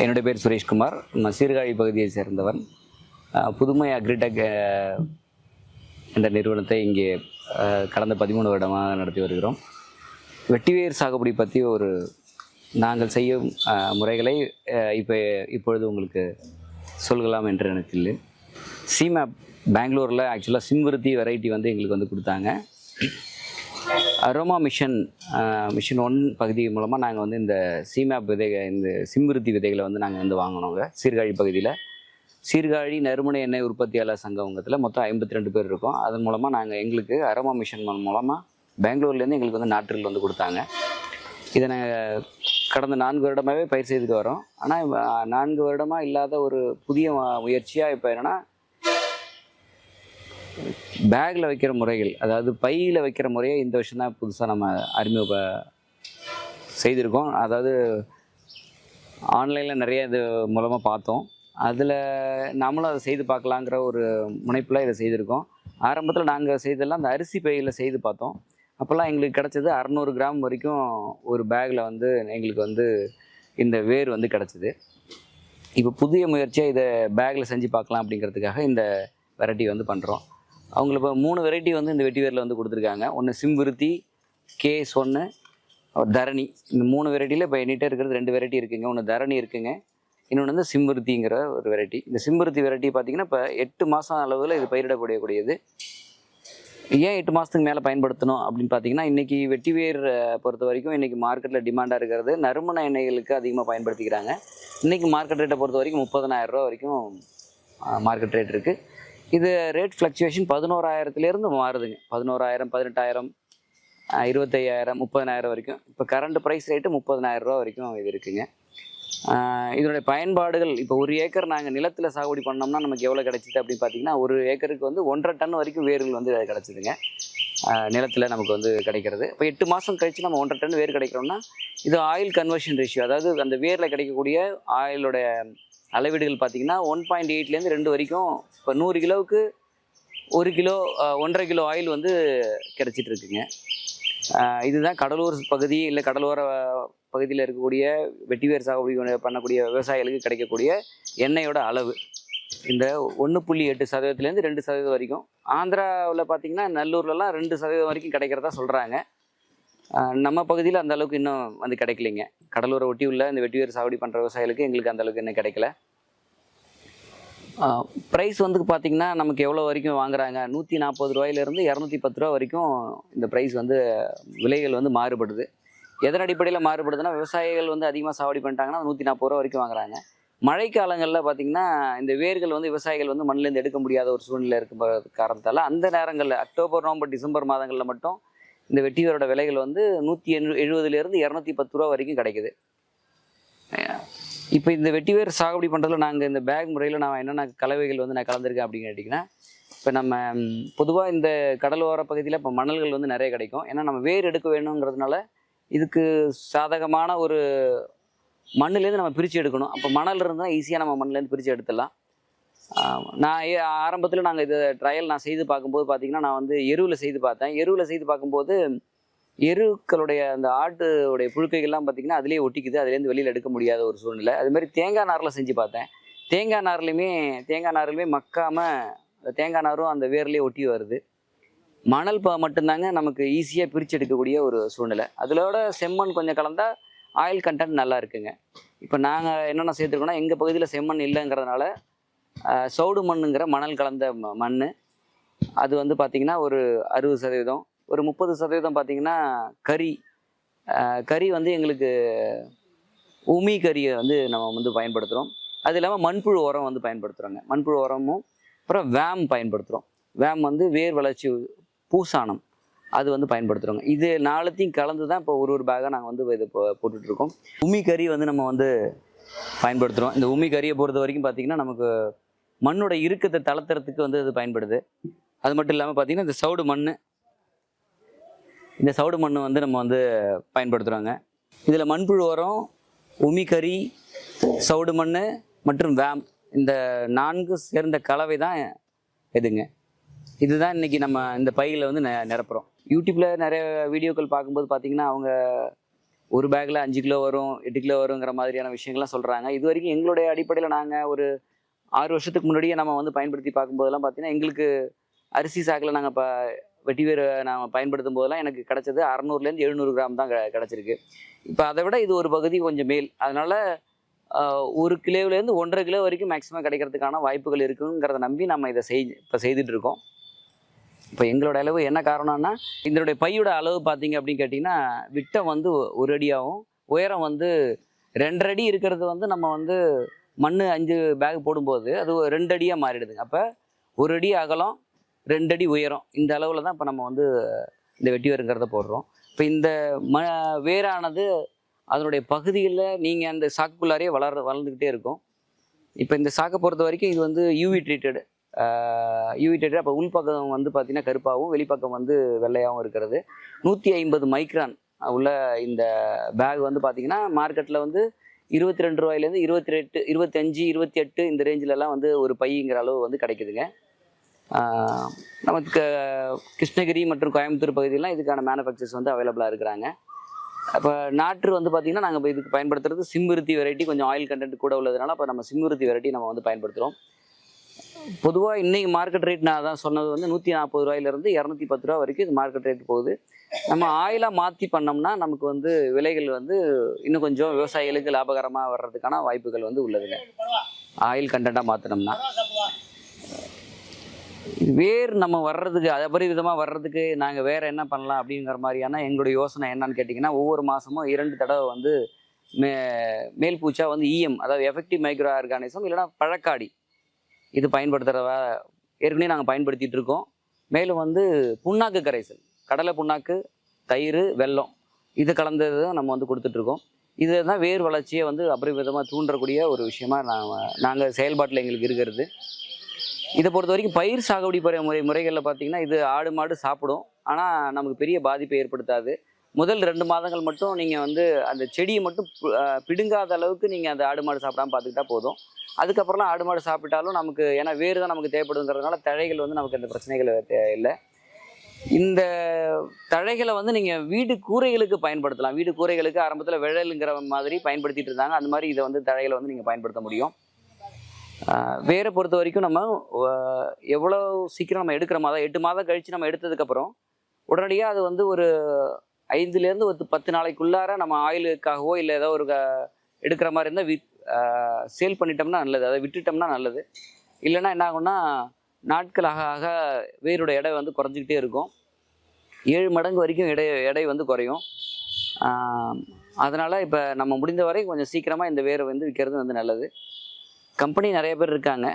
என்னுடைய பேர் சுரேஷ்குமார். நான் சீர்காழி பகுதியை சேர்ந்தவன். புதுமை அக்ரிடெக் என்ற நிறுவனத்தை இங்கே கடந்த 13 வருடமாக நடத்தி வருகிறோம். வெட்டிவேர் சாகுபடி பற்றி நாங்கள் செய்யும் முறைகளை இப்பொழுது உங்களுக்கு சொல்லலாம் என்று நினைக்கிறேன். சிமேப் பெங்களூரில் ஆக்சுவலாக சிம்விருத்தி வெரைட்டி எங்களுக்கு கொடுத்தாங்க. அரோமா மிஷன் 1 பகுதி மூலமாக நாங்கள் இந்த சிமேப் இந்த சிம்விருத்தி விதைகளை நாங்கள் வாங்கினோங்க. சீர்காழி பகுதியில் சீர்காழி நறுமண எண்ணெய் உற்பத்தியாளர் சங்கத்தில் மொத்தம் 52 பேர் இருக்கோம். அதன் மூலமாக எங்களுக்கு அரோமா மிஷன் மூலமாக பெங்களூர்லேருந்து எங்களுக்கு நாற்றுகள் கொடுத்தாங்க. இதை நாங்கள் கடந்த 4 வருடமாகவே பயிர் செய்துட்டு வரோம். ஆனால் 4 வருடமாக இல்லாத ஒரு புதிய முயற்சியாக இப்போ என்னென்னா, பேக்கில் வைக்கிற முறைகள், அதாவது பையில் வைக்கிற முறையை இந்த வருஷம் தான் புதுசாக நம்ம அறிமுக செய்திருக்கோம். அதாவது ஆன்லைனில் நிறைய இது மூலமாக பார்த்தோம். அதில் நம்மளும் அதை செய்து பார்க்கலாங்கிற ஒரு முனைப்பில் இதை செய்திருக்கோம். ஆரம்பத்தில் நாங்கள் செய்தெல்லாம் அந்த அரிசி பையில் செய்து பார்த்தோம். அப்போல்லாம் எங்களுக்கு கிடச்சது 600 கிராம் வரைக்கும் ஒரு பேக்கில் எங்களுக்கு இந்த வேர் கிடச்சிது. இப்போ புதிய முயற்சியாக இதை பேக்கில் செஞ்சு பார்க்கலாம் அப்படிங்கிறதுக்காக இந்த வெரைட்டி பண்ணுறோம். அவங்களுக்கு இப்போ 3 வெரைட்டி இந்த வெட்டிவேரில் கொடுத்துருக்காங்க. ஒன்று சிம்விருத்தி, கேஸ் 1, தரணி. இந்த 3 வெரைட்டியில் இப்போ என்கிட்ட இருக்கிறது 2 வெரைட்டி இருக்குங்க. ஒன்று தரணி இருக்குங்க, இன்னொன்று சிம்விருத்திங்கிற ஒரு வெரைட்டி. இந்த சிம்விருத்தி வெரைட்டி பார்த்திங்கன்னா இப்போ 8 மாதம் அளவில் இது பயிரிடக்கூடியது. ஏன் 8 மாதத்துக்கு மேலே பயன்படுத்தணும் அப்படின்னு பார்த்தீங்கன்னா, இன்றைக்கி வெட்டிவேர் பொறுத்த வரைக்கும் இன்றைக்கி மார்க்கெட்டில் டிமாண்டாக இருக்கிறது நறுமண எண்ணெய்களுக்கு அதிகமாக பயன்படுத்திக்கிறாங்க. இன்றைக்கி மார்க்கெட் ரேட்டை பொறுத்த வரைக்கும் 30,000 ரூபா வரைக்கும் மார்க்கெட் ரேட் இருக்குது. இது ரேட் ஃப்ளக்சுவேஷன் 11,000லேருந்து மாறுதுங்க. 11,000, 18,000, 25,000, 30,000 வரைக்கும். இப்போ கரண்ட் ப்ரைஸ் ரேட்டு 30,000 ரூபா வரைக்கும் இது இருக்குங்க. இதனுடைய பயன்பாடுகள், இப்போ 1 ஏக்கர் நாங்கள் நிலத்தில் சாகுபடி பண்ணோம்னா நமக்கு எவ்வளோ கிடச்சிது அப்படின்னு பார்த்தீங்கன்னா, 1 ஏக்கருக்கு 1.5 டன் வரைக்கும் வேர்கள் கிடச்சிதுங்க. நிலத்தில் நமக்கு கிடைக்கிறது. இப்போ 8 மாதம் கழித்து நம்ம 1.5 டன் வேர் கிடைக்கிறோம்னா, இது ஆயில் கன்வர்ஷன் ரேஷியோ, அதாவது அந்த வேரில் கிடைக்கக்கூடிய ஆயிலோடைய அளவீடுகள் பார்த்திங்கன்னா 1.8லேருந்து 2 வரைக்கும். இப்போ 100 கிலோவுக்கு 1 கிலோ 1.5 கிலோ ஆயில் கிடச்சிட்ருக்குங்க. இதுதான் கடலூர் பகுதி இல்லை கடலோர பகுதியில் இருக்கக்கூடிய வெட்டிவேர் சாகுபடி பண்ணக்கூடிய விவசாயிகளுக்கு கிடைக்கக்கூடிய எண்ணெயோட அளவு. இந்த 1.8%லேருந்து 2% வரைக்கும். ஆந்திராவில் பார்த்திங்கன்னா நல்லூர்லலாம் 2% வரைக்கும் கிடைக்கிறதா சொல்கிறாங்க. நம்ம பகுதியில் அந்த அளவுக்கு இன்னும் கிடைக்கலைங்க. கடலூரை ஒட்டி உள்ள இந்த வெட்டிவேர் சாகுபடி பண்ணுற விவசாயிகளுக்கு எங்களுக்கு அந்த அளவுக்கு இன்னும் கிடைக்கல. ப்ரைஸ் பார்த்திங்கன்னா நமக்கு எவ்வளோ வரைக்கும் வாங்குறாங்க, 140 ரூபாயிலேருந்து 210 ரூபா வரைக்கும் இந்த ப்ரைஸ் விலைகள் மாறுபடுது. எதன் அடிப்படையில் மாறுபடுதுன்னா, விவசாயிகள் அதிகமாக சாகுபடி பண்ணிட்டாங்கன்னா 140 ரூபா வரைக்கும் வாங்குறாங்க. மழைக்காலங்களில் பார்த்திங்கன்னா இந்த வேர்கள் விவசாயிகள் மண்ணிலேருந்து எடுக்க முடியாத ஒரு சூழ்நிலை இருக்கும் காரணத்தால் அந்த நேரங்களில் அக்டோபர், நவம்பர், டிசம்பர் மாதங்களில் மட்டும் இந்த வெட்டிவேரோட விலைகள் 170லேருந்து 210 ரூபா வரைக்கும் கிடைக்குது. இப்போ இந்த வெட்டிவேர் சாகுபடி பண்ணுறதுல நாங்கள் இந்த பேக் முறையில் நான் என்னென்ன கலவைகள் நான் கலந்துருக்கேன் அப்படின்னு கேட்டிங்கன்னா, இப்போ நம்ம பொதுவாக இந்த கடலோர பகுதியில் இப்போ மணல்கள் நிறைய கிடைக்கும். ஏன்னா நம்ம வேர் எடுக்க வேணுங்கிறதுனால இதுக்கு சாதகமான ஒரு மண்ணுலேருந்து நம்ம பிரித்து எடுக்கணும். அப்போ மணல் இருந்தால் ஈஸியாக நம்ம மண்ணிலேருந்து பிரித்து எடுத்துடலாம். நான் ஆரம்பத்தில் நாங்கள் இதை ட்ரையல் நான் செய்து பார்க்கும்போது பார்த்திங்கன்னா, நான் எருவில் செய்து பார்த்தேன். எருவில் செய்து பார்க்கும்போது எருக்களுடைய அந்த ஆட்டுடைய புழுக்கைகள்லாம் பார்த்திங்கன்னா அதிலே ஒட்டிக்குது. அதுலேருந்து வெளியில் எடுக்க முடியாத ஒரு சூழ்நிலை. அதுமாதிரி தேங்காய் நாரில் செஞ்சு பார்த்தேன். தேங்காய் நாரிலுமே மக்காமல் அந்த தேங்காய் நாரும் அந்த வேர்லேயே ஒட்டி வருது. மணல் மட்டும்தாங்க நமக்கு ஈஸியாக பிரித்து எடுக்கக்கூடிய ஒரு சூழ்நிலை. அதிலோட செம்மண் கொஞ்சம் கலந்தால் ஆயில் கண்டென்ட் நல்லா இருக்குங்க. இப்போ நாங்கள் என்னென்ன சேர்த்துருக்கோன்னா, எங்கள் பகுதியில் செம்மண் இல்லைங்கிறதுனால சவுடு மண்ணுங்கிற மணல் கலந்த மண், அது பார்த்திங்கன்னா ஒரு 60%, ஒரு 30% பார்த்திங்கன்னா கறி எங்களுக்கு உமி கறியை நம்ம பயன்படுத்துகிறோம். அது இல்லாமல் மண்புழு உரம் பயன்படுத்துகிறோங்க. மண்புழு உரமும் அப்புறம் வேம் பயன்படுத்துகிறோம். வேம் வேர் வளர்ச்சி பூசானம் அது பயன்படுத்துகிறோங்க. இது 4த்தையும் கலந்து தான் இப்போ ஒரு பேக்காக நாங்கள் இதை போட்டுட்ருக்கோம். உமி கறி நம்ம பயன்படுத்துகிறோம். இந்த உமி கறியை பொறுத்த வரைக்கும் பார்த்திங்கன்னா நமக்கு மண்ணோட இறுக்கத்தை தளர்த்துறதுக்கு இது பயன்படுது. அது மட்டும் இல்லாமல் பார்த்திங்கன்னா இந்த சவுடு மண் நம்ம பயன்படுத்துகிறோங்க. இதில் மண்புழு உரம், உமிக்கறி, சவுடு மண் மற்றும் வேம், இந்த 4 சேர்ந்த கலவை தான் எதுங்க. இதுதான் இன்றைக்கி நம்ம இந்த பையில் நிரப்புகிறோம். யூடியூப்பில் நிறைய வீடியோக்கள் பார்க்கும்போது பார்த்திங்கன்னா அவங்க ஒரு பேக்கில் 5 கிலோ வரும் 8 கிலோ வருங்கிற மாதிரியான விஷயங்கள்லாம் சொல்கிறாங்க. இது வரைக்கும் எங்களுடைய அடிப்படையில் நாங்கள் ஒரு 6 வருஷத்துக்கு முன்னாடியே நம்ம வந்து பயன்படுத்தி பார்க்கும்போதெல்லாம் பார்த்தீங்கன்னா, எங்களுக்கு அரிசி சாக்கில் நாங்கள் வெட்டிவேர் நான் பயன்படுத்தும் போதெல்லாம் எனக்கு கிடைச்சது 600லேருந்து 700 கிராம் தான் கிடச்சிருக்கு. இப்போ அதை விட இது ஒரு பகுதி கொஞ்சம் மேல். அதனால் 1 கிலோவிலேருந்து 1.5 கிலோ வரைக்கும் மேக்ஸிமம் கிடைக்கிறதுக்கான வாய்ப்புகள் இருக்குங்கிறத நம்பி நம்ம இதை இப்போ செய்துட்டு இருக்கோம். இப்போ எங்களோட அளவு என்ன காரணம்னா, இதனுடைய பையோட அளவு பார்த்தீங்க அப்படின்னு கேட்டிங்கன்னா, விட்டம் வந்து 1 அடியாகவும், உயரம் வந்து 2.5 அடி இருக்கிறது வந்து நம்ம வந்து மண் 5 பேக் போடும்போது அது 2 அடியாக மாறிடுதுங்க. அப்போ 1 அடி அகலம் 2 அடி உயரம் இந்த அளவில் தான் இப்போ நம்ம வந்து இந்த வெட்டி வேருங்கிறத போடுறோம். இப்போ இந்த வேரானது அதனுடைய பகுதியில் நீங்கள் அந்த சாக்குக்குள்ளாரையே வளர்ந்துக்கிட்டே இருக்கும். இப்போ இந்த சாக்கை பொறுத்த வரைக்கும் இது வந்து யூவி ட்ரீட்டடு. அப்போ உள்பக்கம் வந்து பார்த்தீங்கன்னா கருப்பாகவும் வெளிப்பக்கம் வந்து வெள்ளையாகவும் இருக்கிறது. 150 மைக்ரான் உள்ள இந்த பேக் வந்து பார்த்தீங்கன்னா மார்க்கெட்டில் வந்து 22 ரூபாயிலேருந்து 28, 25, 28 இந்த ரேஞ்சிலலாம் வந்து ஒரு பைங்கிற அளவு வந்து கிடைக்குதுங்க. நமக்கு கிருஷ்ணகிரி மற்றும் கோயம்புத்தூர் பகுதியெல்லாம் இதுக்கான மேனுஃபேக்சர்ஸ் வந்து அவைலபிளாக இருக்கிறாங்க. அப்போ நாற்று வந்து பார்த்திங்கன்னா நாங்கள் இப்போ இதுக்கு பயன்படுத்துறது சிம்மிருத்தி வெரைட்டி, கொஞ்சம் ஆயில் கண்டென்ட் கூட உள்ளதுனால அப்போ நம்ம சிம்மிருத்தி வெரைட்டி நம்ம வந்து பயன்படுத்துகிறோம். பொதுவாக இன்றைக்கி மார்க்கெட் ரேட் நான் தான் சொன்னது வந்து 140 ரூபாயிலேருந்து 210 ரூபா வரைக்கும் இது மார்க்கெட் ரேட் போகுது. நம்ம ஆயிலாக மாற்றி பண்ணோம்னா நமக்கு வந்து விலைகள் வந்து இன்னும் கொஞ்சம் விவசாயிகளுக்கு லாபகரமாக வர்றதுக்கான வாய்ப்புகள் வந்து உள்ளதுங்க. ஆயில் கண்டென்ட்டாக மாற்றினோம்னா வேர் நம்ம வர்றதுக்கு அபரிவிதமாக வர்றதுக்கு நாங்கள் வேறு என்ன பண்ணலாம் அப்படிங்கிற மாதிரியான எங்களுடைய யோசனை என்னன்னு கேட்டிங்கன்னா, ஒவ்வொரு மாதமும் 2 தடவை வந்து மேல் பூச்சா வந்து EM, அதாவது எஃபெக்டிவ் மைக்ரோ ஆர்கானிசம் இல்லைனா பழக்காடி இது பயன்படுத்துகிறதா ஏற்கனவே நாங்கள் பயன்படுத்திகிட்டு இருக்கோம். மேலும் வந்து புண்ணாக்கு கரைசல், கடலை புண்ணாக்கு, தயிர், வெல்லம் இது கலந்தது தான் நம்ம வந்து கொடுத்துட்ருக்கோம். இது தான் வேர் வளர்ச்சியை வந்து அபரிவிதமாக தூண்டக்கூடிய ஒரு விஷயமா நாங்கள் செயல்பாட்டில் எங்களுக்கு இருக்கிறது. இதை பொறுத்த வரைக்கும் பயிர் சாகுபடி முறைகளில் பார்த்திங்கன்னா இது ஆடு மாடு சாப்பிடும், ஆனால் நமக்கு பெரிய பாதிப்பை ஏற்படுத்தாது. முதல் 2 மாதங்கள் மட்டும் நீங்கள் வந்து அந்த செடியை மட்டும் பிடுங்காத அளவுக்கு நீங்கள் அந்த ஆடு மாடு சாப்பிடாமல் பார்த்துக்கிட்டா போதும். அதுக்கப்புறம்லாம் ஆடு மாடு சாப்பிட்டாலும் நமக்கு, ஏன்னா வேறு தான் நமக்கு தேவைப்படுங்கிறதுனால தழைகள் வந்து நமக்கு அந்த பிரச்சனைகள் இல்லை. இந்த தழைகளை வந்து நீங்கள் வீடு கூரைகளுக்கு பயன்படுத்தலாம். வீடு கூரைகளுக்கு ஆரம்பத்தில் விழலுங்கிற மாதிரி பயன்படுத்திட்டு இருந்தாங்க. அந்த மாதிரி இதை வந்து தழைகளை வந்து நீங்கள் பயன்படுத்த முடியும். வேரை பொறுத்த வரைக்கும் நம்ம எவ்வளோ சீக்கிரம் நம்ம எடுக்கிறோமோ, அதாவது 8 மாதம் கழித்து நம்ம எடுத்ததுக்கப்புறம் உடனடியாக அது வந்து ஒரு 5லேருந்து ஒரு 10 நாளைக்குள்ளார நம்ம ஆயிலுக்காகவோ இல்லை ஏதோ ஒரு எடுக்கிற மாதிரி இருந்தால் சேல் பண்ணிட்டோம்னா நல்லது, அதை விட்டுட்டோம்னா நல்லது. இல்லைன்னா என்ன ஆகும்னா நாட்கள் ஆக ஆக வேரோட எடை வந்து குறைஞ்சிக்கிட்டே இருக்கும். 7 மடங்கு வரைக்கும் எடை வந்து குறையும். அதனால் இப்போ நம்ம முடிந்த வரை கொஞ்சம் சீக்கிரமாக இந்த வேரை வந்து விற்கிறது வந்து நல்லது. கம்பெனி நிறைய பேர் இருக்காங்க,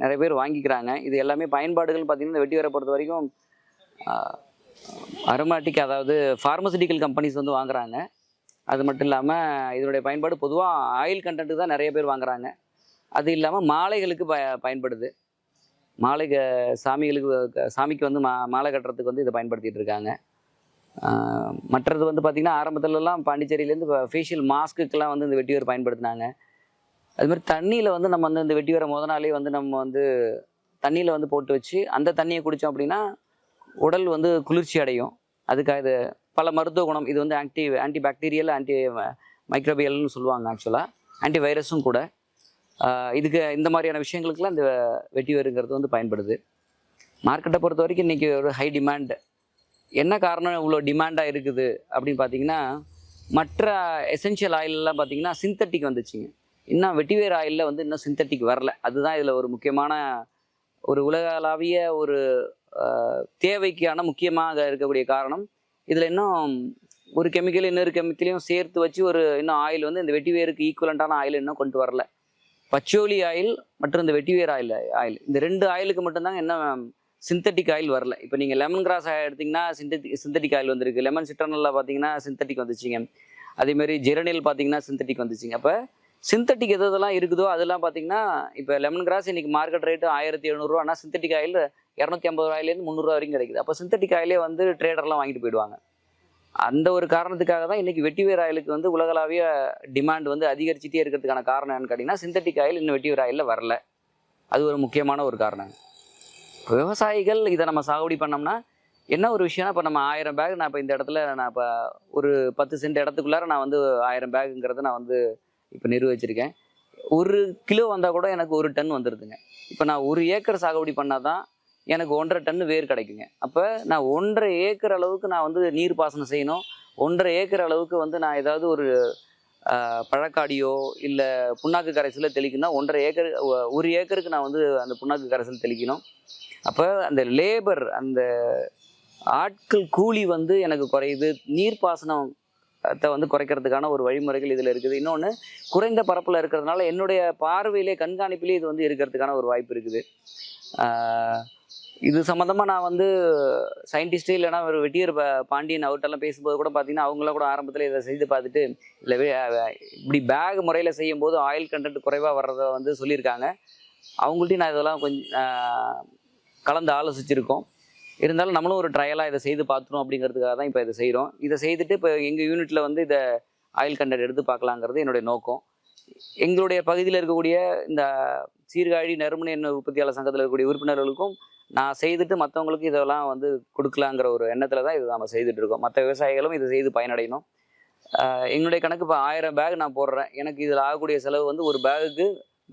நிறைய பேர் வாங்கிக்கிறாங்க. இது எல்லாமே பயன்பாடுகள் பார்த்திங்கன்னா இந்த வெட்டி வேரை பொறுத்த வரைக்கும் அரோமேட்டிக், அதாவது ஃபார்மசூட்டிக்கல் கம்பெனிஸ் வந்து வாங்குறாங்க. அது மட்டும் இல்லாமல் இதனுடைய பயன்பாடு பொதுவாக ஆயில் கண்டென்ட்டு தான் நிறைய பேர் வாங்குறாங்க. அது இல்லாமல் மாலைகளுக்கு பயன்படுது. சாமிக்கு வந்து மாலை கட்டுறதுக்கு வந்து இதை பயன்படுத்திகிட்டு இருக்காங்க. மற்றது வந்து பார்த்திங்கன்னா ஆரம்பத்துலலாம் பாண்டிச்சேரியிலேருந்து ஃபேஷியல் மாஸ்க்குக்கெல்லாம் வந்து இந்த வெட்டி வேர் பயன்படுத்தினாங்க. அதுமாதிரி தண்ணியில் வந்து நம்ம வந்து இந்த வெட்டி வேரை முத நாளே வந்து நம்ம வந்து தண்ணியில் வந்து போட்டு வச்சு அந்த தண்ணியை குடித்தோம் அப்படின்னா உடல் வந்து குளிர்ச்சி அடையும். அதுக்காக இது பல மருத்துவ குணம். இது வந்து ஆன்டி பாக்டீரியல், ஆன்டி மைக்ரோபியல்னு சொல்லுவாங்க, ஆக்சுவலாக ஆன்டி வைரஸும் கூட. இதுக்கு இந்த மாதிரியான விஷயங்களுக்கெல்லாம் இந்த வெட்டி வேருங்கிறது வந்து பயன்படுது. மார்க்கெட்டை பொறுத்த வரைக்கும் இன்றைக்கி ஒரு ஹை டிமாண்ட். என்ன காரணம் இவ்வளோ டிமாண்டாக இருக்குது அப்படின்னு பார்த்தீங்கன்னா, மற்ற எசென்ஷியல் ஆயிலெலாம் பார்த்திங்கன்னா சிந்தட்டிக் வந்துச்சுங்க. இன்னும் வெட்டிவேர் ஆயிலில் வந்து இன்னும் சிந்தட்டிக் வரல. அதுதான் இதில் ஒரு முக்கியமான ஒரு உலகளாவிய ஒரு தேவைக்கான முக்கியமாக இருக்கக்கூடிய காரணம். இதில் இன்னும் ஒரு கெமிக்கல் இன்னொரு கெமிக்கலையும் சேர்த்து வச்சு இன்னும் ஆயில் வந்து இந்த வெட்டிவேருக்கு ஈக்குவலண்ட்டான ஆயில் இன்னும் கொண்டு வரல. பச்சோலி ஆயில் மற்றும் இந்த வெட்டிவேர் ஆயில் இந்த 2 ஆயிலுக்கு மட்டும்தாங்க இன்னும் சிந்தட்டிக் ஆயில் வரல. இப்போ நீங்கள் லெமன் கிராஸ் எடுத்திங்கன்னா சிந்தட்டிக் ஆயில் வந்திருக்கு. லெமன் சிட்ரனலில் பார்த்தீங்கன்னா சிந்தட்டிக் வந்துச்சுங்க. அதேமாதிரி ஜெரனில் பார்த்தீங்கன்னா சிந்தட்டிக் வந்துச்சுங்க. அப்போ சிந்தட்டிக் எதெல்லாம் இருக்குதோ அதெல்லாம் பார்த்தீங்கன்னா இப்போ லெமன் கிராஸ் இன்றைக்கி மார்க்கெட் ரேட்டு 1700 ரூபா, ஆனால் சிந்தட்டிக் ஆயில் 250 ரூபாயிலேருந்து 300 ரூபா வரைக்கும் கிடைக்குது. அப்போ சிந்தட்டிக் ஆயிலே வந்து ட்ரேடர்லாம் வாங்கிட்டு போயிடுவாங்க. அந்த ஒரு காரணத்துக்காக தான் இன்றைக்கி வெட்டிவேர் ஆயிலுக்கு வந்து உலகளாவிய டிமாண்ட் வந்து அதிகரிச்சுட்டே இருக்கிறதுக்கான காரணம் என்னன்னு கேட்டிங்கன்னா, சிந்தட்டிக் ஆயில் இன்னும் வெட்டிவேர் ஆயிலில் வரல. அது ஒரு முக்கியமான ஒரு காரணம். விவசாயிகள் இதை நம்ம சாகுபடி பண்ணோம்னா என்ன ஒரு விஷயம்னா, இப்போ நம்ம 1000 பேக் நான் இப்போ இந்த இடத்துல நான் இப்போ ஒரு 10 சென்ட் இடத்துக்குள்ளார நான் வந்து 1000 பேக்குங்கிறத நான் வந்து இப்போ நிர்வகிச்சிருக்கேன். 1 கிலோ வந்தால் கூட எனக்கு 1 டன் வந்துடுதுங்க. இப்போ நான் 1 ஏக்கர் சாகுபடி பண்ணால் தான் எனக்கு 1,50 டன்னு வேர் கிடைக்குங்க. அப்போ நான் 1,50 ஏக்கர் அளவுக்கு நான் வந்து நீர் பாசனம் செய்யணும். 1,50 ஏக்கர் அளவுக்கு வந்து நான் ஏதாவது ஒரு பழக்காடியோ இல்லை புண்ணாக்கு கரைசலோ தெளிக்கணும்னா 1,50 ஏக்கர் 1 ஏக்கருக்கு நான் வந்து அந்த புண்ணாக்கு கரைசல் தெளிக்கணும். அப்போ அந்த லேபர் அந்த ஆட்கள் கூலி வந்து எனக்கு குறையுது. நீர்ப்பாசனம் வந்து குறைக்கிறதுக்கான ஒரு வழிமுறைகள் இதில் இருக்குது. இன்னொன்று, குறைந்த பரப்பில் இருக்கிறதுனால என்னுடைய பார்வையிலே கண்காணிப்பிலே இது வந்து இருக்கிறதுக்கான ஒரு வாய்ப்பு இருக்குது. இது சம்மந்தமாக நான் வந்து சயின்டிஸ்ட்டு இல்லைனா ஒரு வெட்டியர் பாண்டியன் அவர்கிட்டலாம் பேசும்போது கூட பார்த்தீங்கன்னா, அவங்களாம் கூட ஆரம்பத்தில் இதை செய்து பார்த்துட்டு இல்லை இப்படி பேக் முறையில் செய்யும்போது ஆயில் கண்டென்ட் குறைவாக வர்றதை வந்து சொல்லியிருக்காங்க. அவங்கள்ட்டையும் நான் இதெல்லாம் கொஞ்சம் கலந்து ஆலோசிச்சிருக்கோம். இருந்தாலும் நம்மளும் ஒரு ட்ரையலாக இதை செய்து பார்த்துரும் அப்படிங்கிறதுக்காக தான் இப்போ இதை செய்கிறோம். இதை செய்துட்டு இப்போ எங்கள் யூனிட்டில் வந்து இதை ஆயில் கண்டென்ட் எடுத்து பார்க்கலாங்கிறது என்னுடைய நோக்கம். எங்களுடைய பகுதியில் இருக்கக்கூடிய இந்த சீர்காழி நறுமண எண்ணெய் உற்பத்தியாளர் சங்கத்தில் இருக்கக்கூடிய உறுப்பினர்களுக்கும் நான் செய்துட்டு மற்றவங்களுக்கும் இதெல்லாம் வந்து கொடுக்கலாங்கிற ஒரு எண்ணத்தில் தான் இது நம்ம செய்துட்டு இருக்கோம். மற்ற விவசாயிகளும் இதை செய்து பயனடையணும். எங்களுடைய கணக்கு இப்போ 1000 பேக் நான் போடுறேன். எனக்கு இதில் ஆகக்கூடிய செலவு வந்து ஒரு பேகுக்கு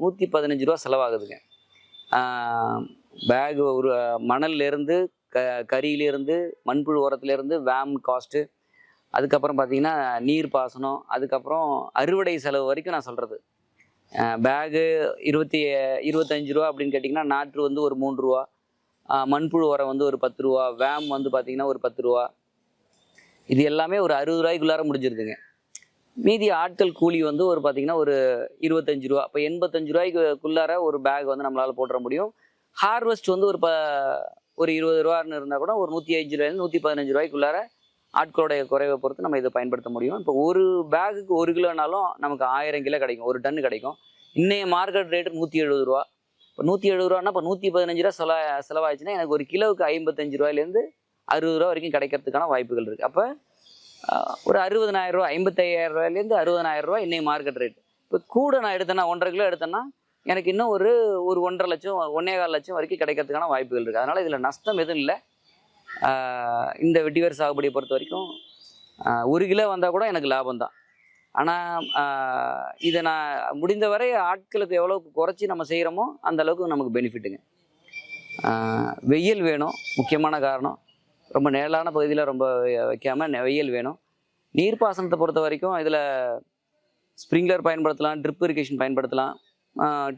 115 ரூபா செலவாகுதுங்க. பேக் ஒரு மணல்லேருந்து கரியிலேருந்து மண்புழு உரத்துலேருந்து வேம் காஸ்ட்டு, அதுக்கப்புறம் பார்த்திங்கன்னா நீர் பாசனம், அதுக்கப்புறம் அறுவடை செலவு வரைக்கும் நான் சொல்கிறது. பேகு 25 ரூபா அப்படின்னு கேட்டிங்கன்னா நாற்று வந்து ஒரு 3 ரூபா, மண்புழு உரம் வந்து ஒரு 10 ரூபா, வேம் வந்து பார்த்திங்கன்னா ஒரு 10 ரூபா. இது எல்லாமே ஒரு 60 ரூபாய்க்குள்ளார முடிஞ்சிருதுங்க. மீதி ஆட்கள் கூலி வந்து ஒரு பார்த்திங்கன்னா ஒரு 25 ரூபா. இப்போ 85 ரூபாய்க்குள்ளார ஒரு பேக் வந்து நம்மளால் போட்டுற முடியும். ஹார்வெஸ்ட் வந்து ஒரு 20 ரூபான்னு இருந்தால் கூட ஒரு 105 ரூபாயிலேருந்து 115 ரூபாய்க்குள்ளார ஆட்களுடைய குறைவை பொறுத்து நம்ம இதை பயன்படுத்த முடியும். இப்போ ஒரு பேகுக்கு 1 கிலோனாலும் நமக்கு 1000 கிலோ கிடைக்கும், 1 டன்னு கிடைக்கும். இன்றைய மார்க்கெட் ரேட்டு 170 ரூபா. இப்போ 170 ரூபான்னா இப்போ 115 ரூபா செலவாச்சுன்னா எனக்கு ஒரு கிலோவுக்கு 55 ரூபாயிலேருந்து 60 ரூபா வரைக்கும் கிடைக்கிறதுக்கான வாய்ப்புகள் இருக்குது. அப்போ ஒரு 60,000 ரூபா, 55,000 ரூபாயிலேருந்து 60,000 ரூபா இன்றைய மார்க்கெட் ரேட். இப்போ கூட நான் எடுத்தேன்னா 1,50 கிலோ எடுத்தேன்னா எனக்கு இன்னும் ஒரு 1,50,000 1,4 லட்சம் வரைக்கும் கிடைக்கிறதுக்கான வாய்ப்புகள் இருக்குது. அதனால் இதில் நஷ்டம் எதுவும் இல்லை. இந்த வெட்டிவேர் சாகுபடியை பொறுத்த வரைக்கும் 1 கிலோ வந்தால் கூட எனக்கு லாபம் தான். ஆனால் இதை நான் முடிந்தவரை ஆட்களுக்கு எவ்வளோக்கு குறைச்சி நம்ம செய்கிறோமோ அந்த அளவுக்கு நமக்கு பெனிஃபிட்டுங்க. வெயில் வேணும், முக்கியமான காரணம். ரொம்ப நிழலான பகுதியில் ரொம்ப வைக்காமல் வெயில் வேணும். நீர்ப்பாசனத்தை பொறுத்த வரைக்கும் இதில் ஸ்ப்ரிங்க்லர் பயன்படுத்தலாம், ட்ரிப் இரிகேஷன் பயன்படுத்தலாம்,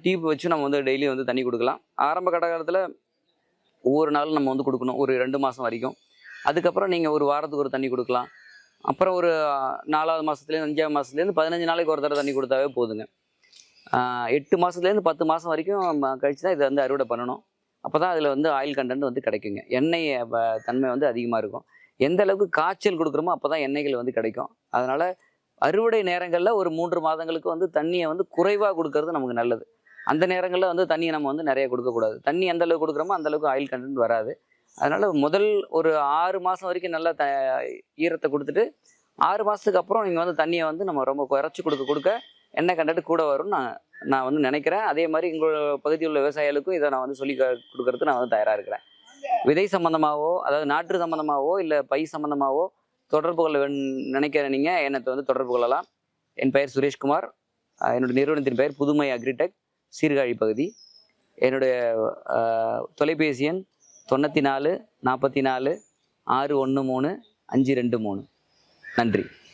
டியூப் வச்சு நம்ம வந்து டெய்லி வந்து தண்ணி கொடுக்கலாம். ஆரம்ப காலத்தில் ஒவ்வொரு நாளும் நம்ம வந்து கொடுக்கணும், ஒரு 2 மாதம் வரைக்கும். அதுக்கப்புறம் நீங்கள் ஒரு வாரத்துக்கு ஒரு தண்ணி கொடுக்கலாம். அப்புறம் ஒரு 4வது மாதத்துலேருந்து 5வது மாதத்துலேருந்து 15 நாளைக்கு ஒரு தடவை தண்ணி கொடுத்தாவே போதுங்க. 8 மாதத்துலேருந்து 10 மாதம் வரைக்கும் கழிச்சு தான் இதை வந்து அறுவடை பண்ணணும். அப்போ தான் அதில் வந்து ஆயில் கண்டென்ட் வந்து கிடைக்குங்க. எண்ணெய் தன்மை வந்து அதிகமாக இருக்கும். எந்த அளவுக்கு காய்ச்சல் கொடுக்குறோமோ அப்போ தான் எண்ணெய்கள் வந்து கிடைக்கும். அதனால் அறுவடை நேரங்களில் ஒரு 3 மாதங்களுக்கு வந்து தண்ணியை வந்து குறைவாக கொடுக்கறது நமக்கு நல்லது. அந்த நேரங்களில் வந்து தண்ணியை நம்ம வந்து நிறைய கொடுக்கக்கூடாது. தண்ணி எந்த அளவுக்கு கொடுக்குறோமோ அந்தளவுக்கு ஆயில் கண்டென்ட் வராது. அதனால் முதல் ஒரு 6 மாதம் வரைக்கும் நல்லா ஈரத்தை கொடுத்துட்டு 6 மாதத்துக்கு அப்புறம் நீங்கள் வந்து தண்ணியை வந்து நம்ம ரொம்ப குறைச்சி கொடுக்க எண்ணெய் கண்டென்ட் கூட வரும்னு நான் வந்து நினைக்கிறேன். அதே மாதிரி எங்களோட பகுதியில் உள்ள விவசாயிகளுக்கும் இதை நான் வந்து சொல்லி கொடுக்கறதுக்கு நான் வந்து தயாராக இருக்கிறேன். விதை சம்மந்தமாகவோ, அதாவது நாற்று சம்மந்தமாகவோ இல்லை பை சம்மந்தமாகவோ தொடர்பு கொள்ள நினைக்கிற நீங்கள் என்னை வந்து தொடர்பு கொள்ளலாம். என் பெயர் சுரேஷ்குமார். என்னுடைய நிறுவனத்தின் பெயர் புதுமை அக்ரிடெக், சீர்காழி பகுதி. என்னுடைய தொலைபேசி எண் 94 44 613 523. நன்றி.